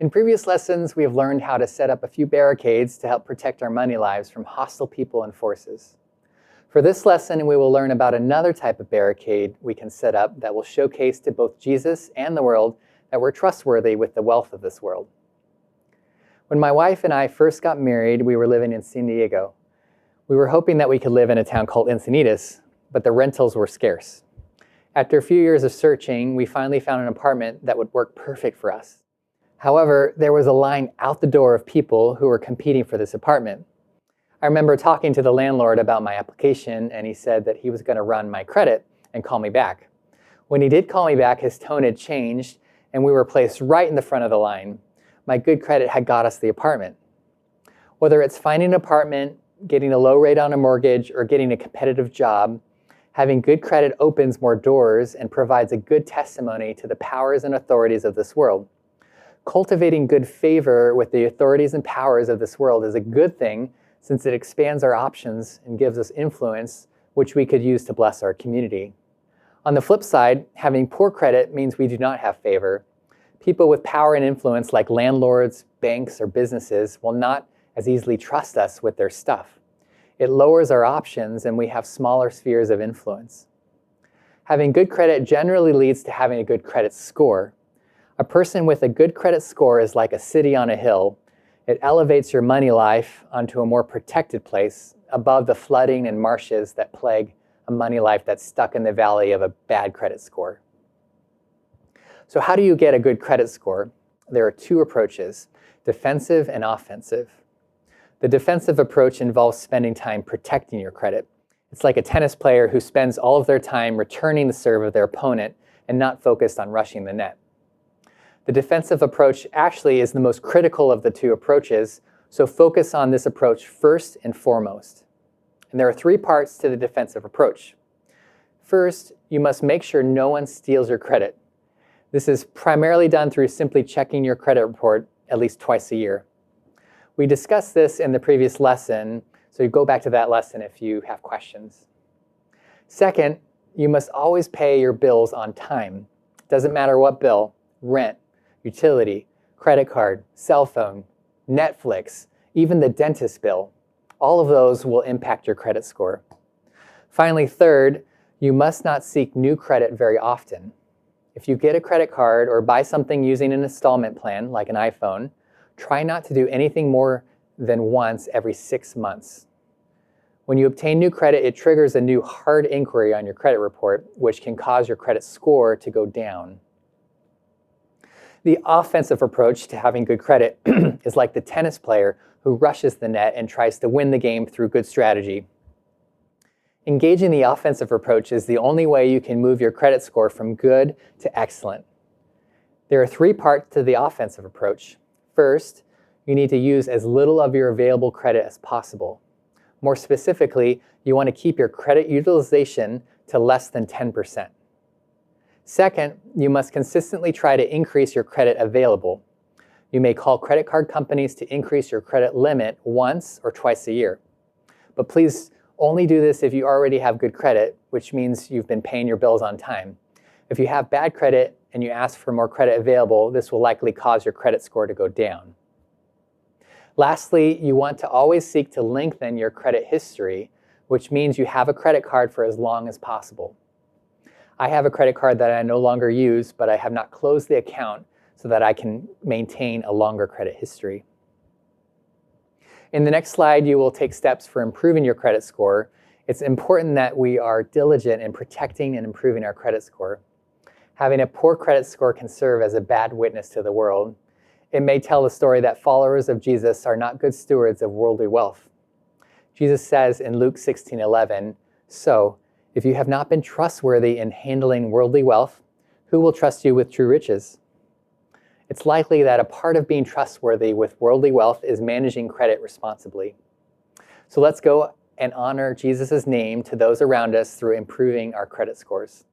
In previous lessons, we have learned how to set up a few barricades to help protect our money lives from hostile people and forces. For this lesson, we will learn about another type of barricade we can set up that will showcase to both Jesus and the world that we're trustworthy with the wealth of this world. When my wife and I first got married, we were living in San Diego. We were hoping that we could live in a town called Enete, but the rentals were scarce. After a few years of searching, we finally found an apartment that would work perfect for us. However, there was a line out the door of people who were competing for this apartment. I remember talking to the landlord about my application, and he said that he was going to run my credit and call me back. When he did call me back, his tone had changed, and we were placed right in the front of the line. My good credit had got us the apartment. Whether it's finding an apartment, getting a low rate on a mortgage, or getting a competitive job, having good credit opens more doors and provides a good testimony to the powers and authorities of this world. Cultivating good favor with the authorities and powers of this world is a good thing since it expands our options and gives us influence, which we could use to bless our community. On the flip side, having poor credit means we do not have favor. People with power and influence like landlords, banks, or businesses will not as easily trust us with their stuff. It lowers our options and we have smaller spheres of influence. Having good credit generally leads to having a good credit score. A person with a good credit score is like a city on a hill. It elevates your money life onto a more protected place above the flooding and marshes that plague a money life that's stuck in the valley of a bad credit score. So how do you get a good credit score? There are two approaches, defensive and offensive. The defensive approach involves spending time protecting your credit. It's like a tennis player who spends all of their time returning the serve of their opponent and not focused on rushing the net. The defensive approach actually is the most critical of the two approaches, so focus on this approach first and foremost. And there are three parts to the defensive approach. First, you must make sure no one steals your credit. This is primarily done through simply checking your credit report at least twice a year. We discussed this in the previous lesson, so you go back to that lesson if you have questions. Second, you must always pay your bills on time. Doesn't matter what bill, rent, utility, credit card, cell phone, Netflix, even the dentist bill. All of those will impact your credit score. Finally, third, you must not seek new credit very often. If you get a credit card or buy something using an installment plan, like an iPhone, try not to do anything more than once every 6 months. When you obtain new credit, it triggers a new hard inquiry on your credit report, which can cause your credit score to go down. The offensive approach to having good credit is like the tennis player who rushes the net and tries to win the game through good strategy. Engaging the offensive approach is the only way you can move your credit score from good to excellent. There are three parts to the offensive approach. First, you need to use as little of your available credit as possible. More specifically, you want to keep your credit utilization to less than 10%. Second, you must consistently try to increase your credit available. You may call credit card companies to increase your credit limit once or twice a year. But please only do this if you already have good credit, which means you've been paying your bills on time. If you have bad credit and you ask for more credit available, this will likely cause your credit score to go down. Lastly, you want to always seek to lengthen your credit history, which means you have a credit card for as long as possible. I have a credit card that I no longer use, but I have not closed the account so that I can maintain a longer credit history. In the next slide, you will take steps for improving your credit score. It's important that we are diligent in protecting and improving our credit score. Having a poor credit score can serve as a bad witness to the world. It may tell the story that followers of Jesus are not good stewards of worldly wealth. Jesus says in Luke 16:11, "So, if you have not been trustworthy in handling worldly wealth, who will trust you with true riches?" It's likely that a part of being trustworthy with worldly wealth is managing credit responsibly. So let's go and honor Jesus' name to those around us through improving our credit scores.